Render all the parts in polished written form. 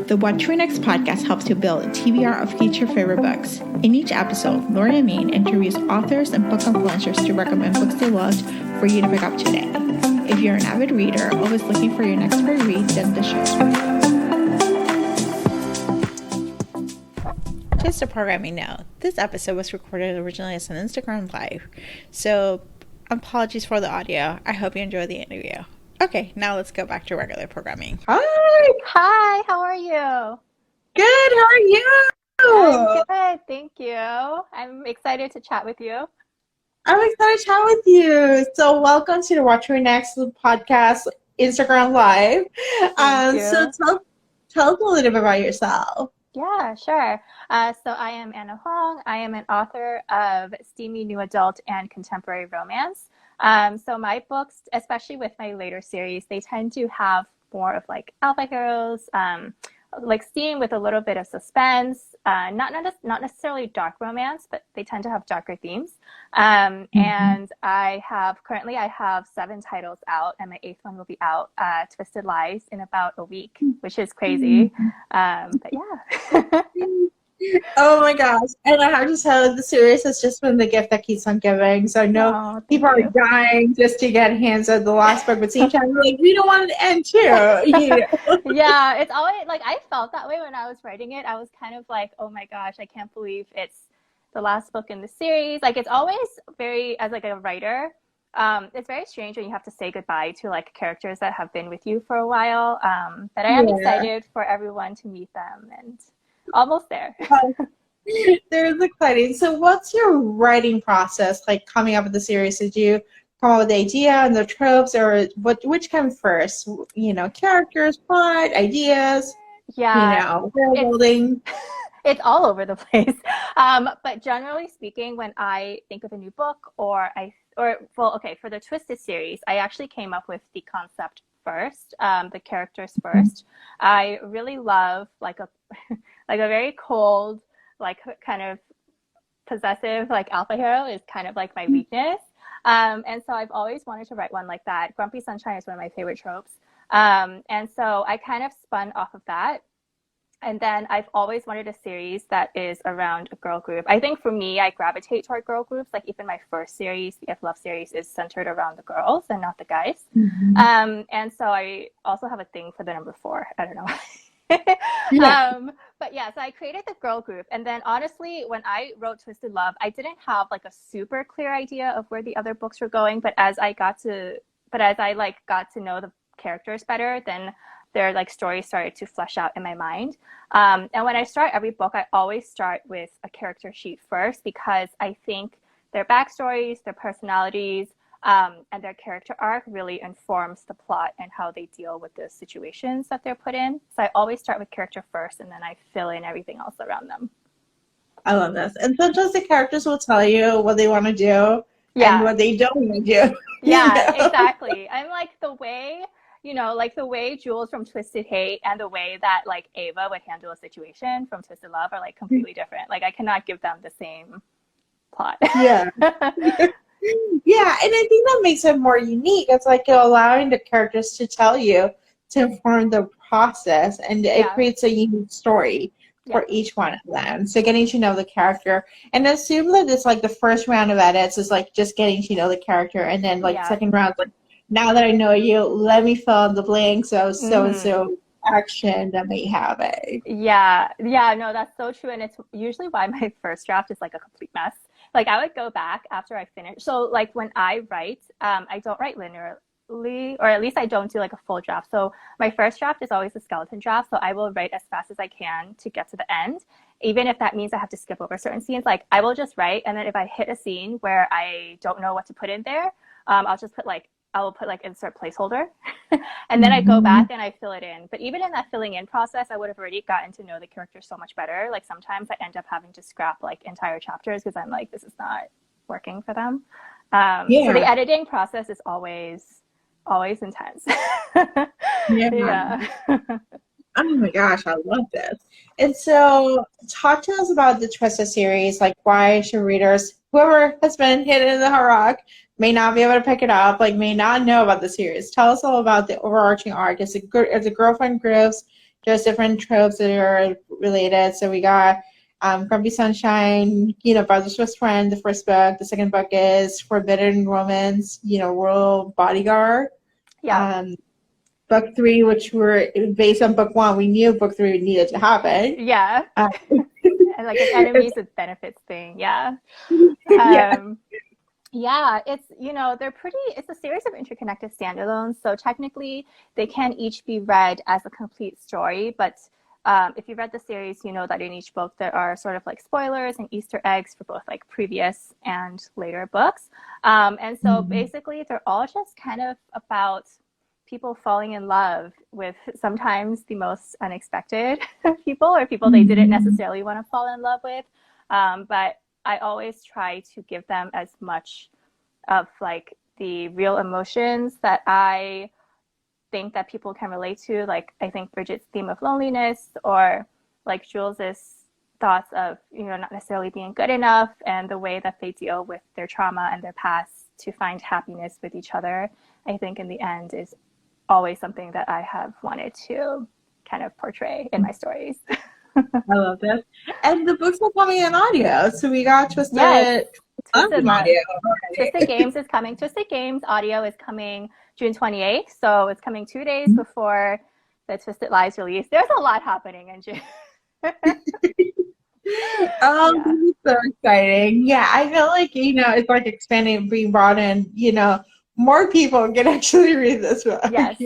The What to Read Next podcast helps you build a TBR of future favorite books. In each episode, Lauren and Maine interviews authors and book influencers to recommend books they loved for you to pick up today. If you're an avid reader, always looking for your next great read, then the show's for you. Just a programming note, this episode was recorded originally as an Instagram Live, so apologies for the audio. I hope you enjoy the interview. Okay, now let's go back to regular programming. Hi, how are you? Good, how are you? I'm good, thank you. I'm excited to chat with you. I'm excited to chat with you. So welcome to the Watch Your Next podcast Instagram Live. So tell us a little bit about yourself. Yeah, sure. So I am Anna Huang. I am an author of steamy new adult and contemporary romance. So my books, especially with my later series, they tend to have more of like alpha heroes, like steam with a little bit of suspense, not necessarily dark romance, but they tend to have darker themes. And I have 7 titles out, and my 8th one will be out, Twisted Lies, in about a week, which is crazy. But yeah. Oh my gosh. And I have to tell you, the series has just been the gift that keeps on giving. So I know people are dying just to get hands on the last book, but same time, like, we don't want it to end too. Yeah, it's always like, I felt that way when I was writing it. I was kind of like, oh my gosh, I can't believe it's the last book in the series. Like, it's always very, as like a writer, it's very strange when you have to say goodbye to like characters that have been with you for a while. But I am excited for everyone to meet them, and almost there. There's exciting. So what's your writing process like coming up with the series? Did you come up with the idea and the tropes, or which came first? You know, characters, plot, ideas, world building. It's all over the place. But generally speaking, when I think of a new book for the Twisted series, I actually came up with the concept first, the characters first. I really love like a very cold, like kind of possessive, like alpha hero is kind of like my weakness. And so I've always wanted to write one like that. Grumpy Sunshine is one of my favorite tropes. And so I kind of spun off of that. And then I've always wanted a series that is around a girl group. I think for me, I gravitate toward girl groups. Like even my first series, the If Love series, is centered around the girls and not the guys. And so I also have a thing for the number 4. I don't know. But yeah, so I created the girl group. And then honestly, when I wrote Twisted Love, I didn't have like a super clear idea of where the other books were going. But as I got to know the characters better, then their like stories started to flesh out in my mind. And when I start every book, I always start with a character sheet first, because I think their backstories, their personalities, and their character arc really informs the plot and how they deal with the situations that they're put in. So I always start with character first, and then I fill in everything else around them. I love this. And sometimes the characters will tell you what they want to do and what they don't want to do. Yeah, exactly. I'm like the way Jules from Twisted Hate and the way that like Ava would handle a situation from Twisted Love are like completely different. Like I cannot give them the same plot. Yeah. Yeah, and I think that makes it more unique. It's like you're allowing the characters to tell you, to inform the process, and it creates a unique story for each one of them. So getting to know the character, and assume that it's like the first round of edits is like just getting to know the character, and then like second round, like, now that I know you, let me fill in the blanks of so action that may have it. Yeah, no, that's so true, and it's usually why my first draft is like a complete mess. Like I would go back after I finish. So like when I write, I don't write linearly, or at least I don't do like a full draft. So my first draft is always a skeleton draft. So I will write as fast as I can to get to the end, even if that means I have to skip over certain scenes. Like I will just write, and then if I hit a scene where I don't know what to put in there, I'll put insert placeholder, and then I go back and I fill it in. But even in that filling in process, I would have already gotten to know the characters so much better. Like sometimes I end up having to scrap like entire chapters because I'm like, this is not working for them. So the editing process is always intense. Yeah. Oh my gosh, I love this. And so talk to us about the Twisted series. Like, why should readers, whoever has been hidden in the hard rock, may not be able to pick it up, like may not know about the series. Tell us all about the overarching arc. Is it girlfriend groups there's different tropes that are related. So we got Grumpy Sunshine, Brother's Best Friend, the first book. The second book is Forbidden Romance, Royal Bodyguard. Yeah. Book 3, which were based on book 1, we knew book 3 needed to happen. Yeah. And like an enemies with benefits thing. Yeah. Yeah. Yeah, it's, it's a series of interconnected standalones. So technically, they can each be read as a complete story. But if you read the series, you know that in each book, there are sort of like spoilers and Easter eggs for both like previous and later books. And so basically, they're all just kind of about people falling in love with sometimes the most unexpected people, or people they didn't necessarily want to fall in love with. But I always try to give them as much of like the real emotions that I think that people can relate to. Like I think Bridget's theme of loneliness, or like Jules's thoughts of, not necessarily being good enough, and the way that they deal with their trauma and their past to find happiness with each other, I think in the end is always something that I have wanted to kind of portray in my stories. I love this. And the books are coming in audio. So we got Twisted Twisted audio. Twisted Games is coming. Twisted Games audio is coming June 28th. So it's coming 2 days before the Twisted Lies release. There's a lot happening in June. This is so exciting. Yeah, I feel like, it's like expanding, being brought in, more people can actually read this book. Yes,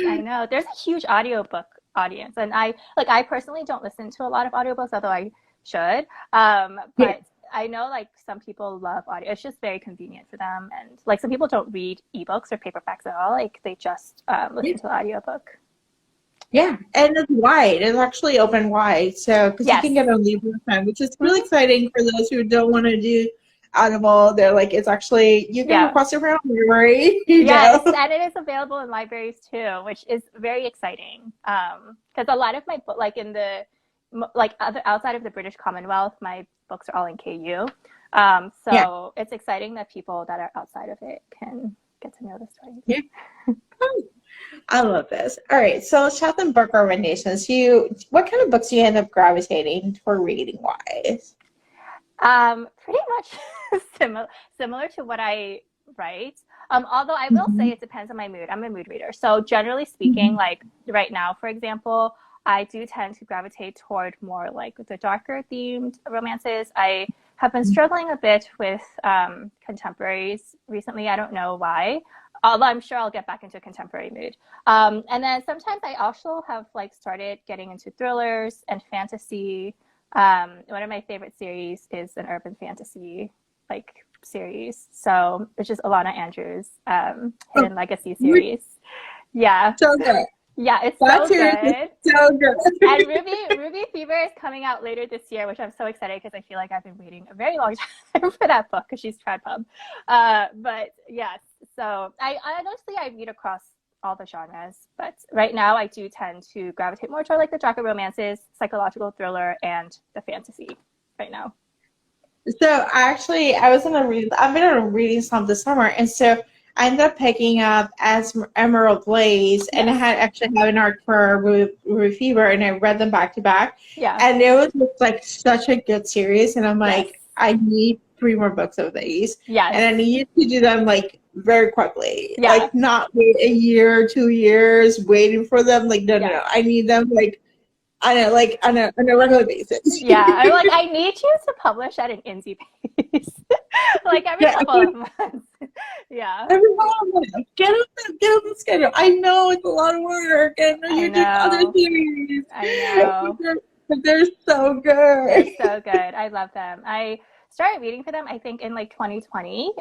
I know. There's a huge audiobook audience, and I personally don't listen to a lot of audiobooks, although I should. But I know like some people love audio. It's just very convenient for them, and like some people don't read ebooks or paperbacks at all. Like they just listen to the audiobook. Yeah, and it's wide. It's actually open wide, so because you can get a Libra time, which is really exciting for those who don't want to do Audible. They're like, it's actually, you can request it from your library. Yes, and it is available in libraries too, which is very exciting. Because a lot of my book, like in the outside of the British Commonwealth, my books are all in KU. So it's exciting that people that are outside of it can get to know the story. Yeah. I love this. All right, so let's chat some book recommendations. What kind of books do you end up gravitating for reading wise? Pretty much similar to what I write. Although I will say it depends on my mood. I'm a mood reader. So generally speaking, like right now, for example, I do tend to gravitate toward more like the darker themed romances. I have been struggling a bit with contemporaries recently. I don't know why. Although I'm sure I'll get back into a contemporary mood. And then sometimes I also have like started getting into thrillers and fantasy. One of my favorite series is an urban fantasy like series, which is Alana Andrews' Hidden Legacy series. Yeah. So good. Yeah, it's so good. So good. And Ruby Fever is coming out later this year, which I'm so excited because I feel like I've been waiting a very long time for that book because she's trad pub. But yes, so I honestly read across all the genres, but right now I do tend to gravitate more toward like the darker romances, psychological thriller, and the fantasy right now. So actually, I've been reading some this summer, and so I ended up picking up as Emerald Blaze, and I had an arc for Ruby Fever, and I read them back to back. Yeah, and it was just like such a good series, and I'm like, I need 3 more books of these. Yes, and I need to do them like very quickly. Yeah. Like not wait a year, 2 years waiting for them. Like no, I need them like on a regular basis. Yeah, I need you to publish at an indie pace, like every couple of months. Yeah, every couple of months. Get on the schedule. I know it's a lot of work, and you're doing other series. I know, but they're so good. They're so good. I love them. I started reading for them, I think, in like 2020.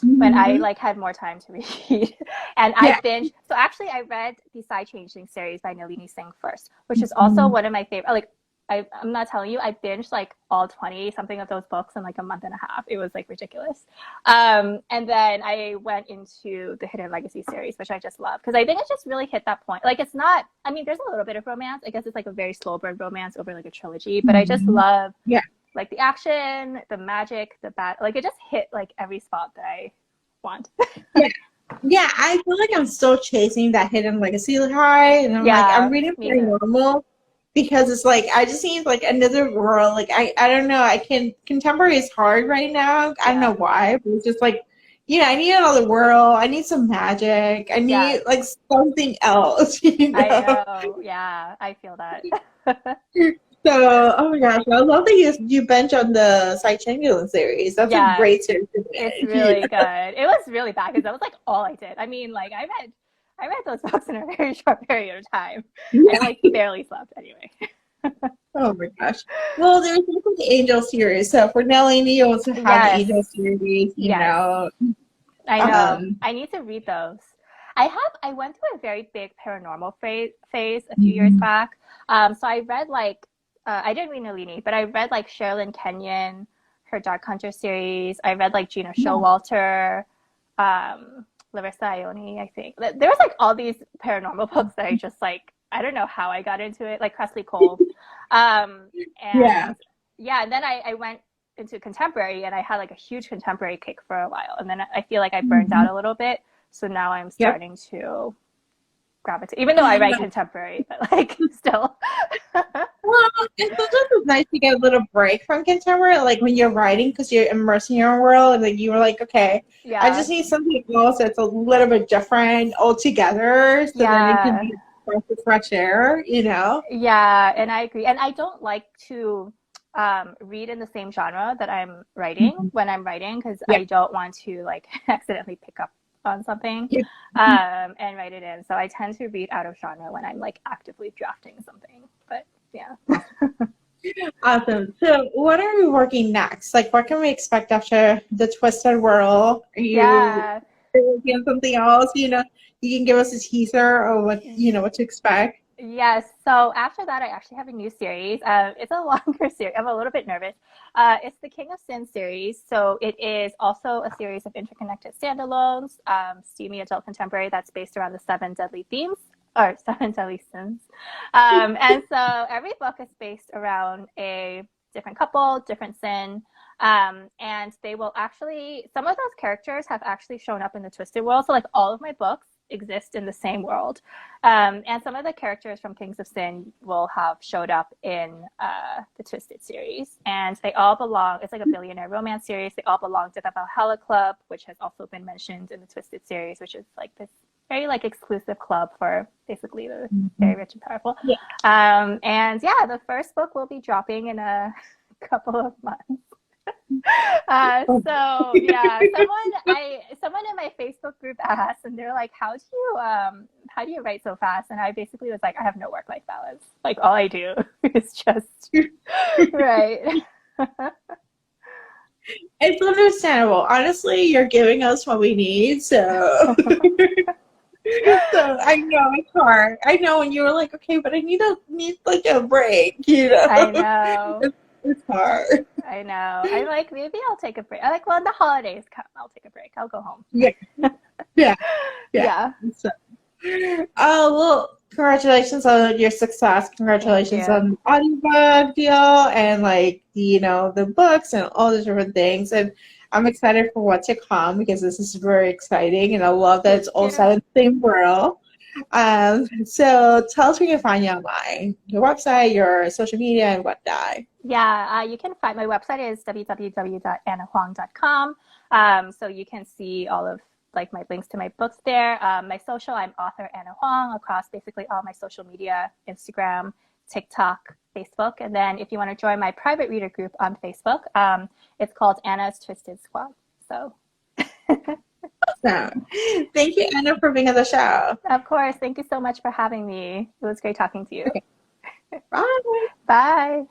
When I like had more time to read, and I binged. So actually, I read the Side Changeling series by Nalini Singh first, which is also one of my favorite. Like, I'm not telling you, I binged like all 20 something of those books in like a month and a half. It was like ridiculous. And then I went into the Hidden Legacy series, which I just love because I think it just really hit that point. Like, it's not. I mean, there's a little bit of romance. I guess it's like a very slow burn romance over like a trilogy, but I just love. Like the action, the magic, the bat, like it just hit like every spot that I want. Yeah, I feel like I'm still chasing that hidden legacy high, and I'm like, I'm Yeah, reading me too. paranormal because it's like I just need like another world. Like I don't know. I can contemporary is hard right now. I don't know Yeah. why, but it's just like, I need another world. I need some magic. I Yes. need like something else, you I know. know. Yeah, I feel that. So, oh my gosh, I love that you bench on the Saichengu series. That's a Yeah, great series to it's binge. really good. It was really bad because that was like all I did. I mean, like I read those books in a very short period of time. I Yeah. like barely slept anyway. Oh my gosh. Well, there's also the Angel series. So for Nelly, you also have the Yes. Angel series, Yes. I know. Um, I need to read those. I went through a very big paranormal phase a few years mhm. back. So I read like I didn't read Nalini, but I read like Sherilyn Kenyon, her Dark Hunter series. I read like Gina Yeah. Showalter, Larissa Ione, I think. There was like all these paranormal books that I just like I don't know how I got into it, like Cressley Cole. Yeah. And yeah, and then I went into contemporary and I had like a huge contemporary kick for a while. And then I feel like I burned Mhm. out a little bit. So now I'm Yep. starting to gravitate, even though I write contemporary, but like still. Well, and sometimes it's nice to get a little break from contemporary, like when you're writing, because you're immersing your own world, and like you were like, okay, I Yeah. just need something else that's a little bit different altogether, so then it can Yeah. be fresh air, you know? Yeah. And I agree. And I don't like to read in the same genre that I'm writing Mhm. when I'm writing because Yeah. I don't want to like accidentally pick up on something Yeah. and write it in. So I tend to read out of genre when I'm like actively drafting something. But yeah. Awesome. So, what are you working next? Like, what can we expect after the Twisted World? Are you Yeah. working on something else? You can give us a teaser of what to expect. Yes. So after that, I actually have a new series. It's a longer series. I'm a little bit nervous. It's the King of Sin series. So it is also a series of interconnected standalones, steamy adult contemporary that's based around the seven deadly themes or seven deadly sins. And so every book is based around a different couple, different sin. And they will actually, some of those characters have actually shown up in the Twisted World. So like all of my books exist in the same world. And some of the characters from Kings of Sin will have showed up in the Twisted series. And they all belong, it's like a billionaire romance series. They all belong to the Valhalla Club, which has also been mentioned in the Twisted series, which is like this very like exclusive club for basically the very Mhm. rich and powerful. Yeah. And yeah, the first book will be dropping in a couple of months. So yeah, someone in my Facebook group asked, and they're like, how do you write so fast?" And I basically was like, "I have no work life balance. Like all I do is just right." It's understandable. Honestly, you're giving us what we need, so so I know it's hard. I know when you were like, okay, but I need like a break. I know. It's hard. I know. I'm like, maybe I'll take a break. I'm like, well, when the holidays come, I'll take a break. I'll go home. Yeah, yeah, yeah. Yeah. So, oh well, congratulations on your success. Thank Congratulations you. on the audiobook deal and like the books and all the different things. And I'm excited for what to come because this is very exciting and I love that it's Thank all you. set in the same world. So tell us where you can find you online, your website, your social media, and whatnot. Yeah, you can find my website is www.annahuang.com. So you can see all of like my links to my books there. My social, I'm author Anna Huang across basically all my social media, Instagram, TikTok, Facebook. And then if you want to join my private reader group on Facebook, it's called Anna's Twisted Squad. So So, thank you, Anna, for being on the show. of course, thank you so much for having me. It was great talking to you. Okay, bye. Bye.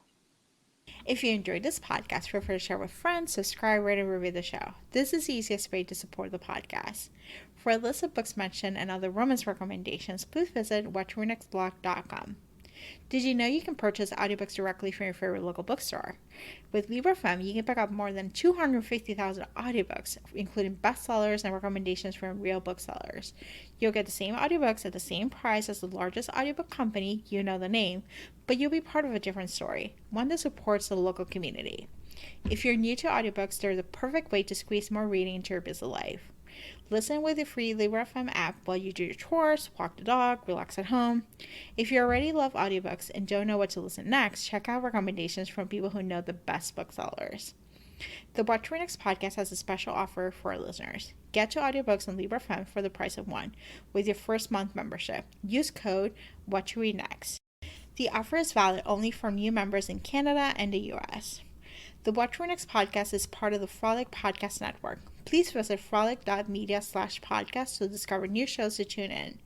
If you enjoyed this podcast, feel free to share with friends, subscribe, rate, and review the show. This is the easiest way to support the podcast. For a list of books mentioned and other romance recommendations, please visit watchyournextblog.com. Did you know you can purchase audiobooks directly from your favorite local bookstore? With LibraFem, you can pick up more than 250,000 audiobooks, including bestsellers and recommendations from real booksellers. You'll get the same audiobooks at the same price as the largest audiobook company, you know the name, but you'll be part of a different story, one that supports the local community. If you're new to audiobooks, they're the perfect way to squeeze more reading into your busy life. Listen with the free Libro FM app while you do your chores, walk the dog, relax at home. If you already love audiobooks and don't know what to listen next, check out recommendations from people who know the best booksellers. The What to Read Next podcast has a special offer for our listeners. Get two audiobooks on Libro FM for the price of one with your first month membership. Use code What to Read Next. The offer is valid only for new members in Canada and the US. The What to Read Next podcast is part of the Frolic Podcast Network. Please visit frolic.media/podcast to discover new shows to tune in.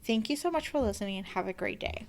Thank you so much for listening and have a great day.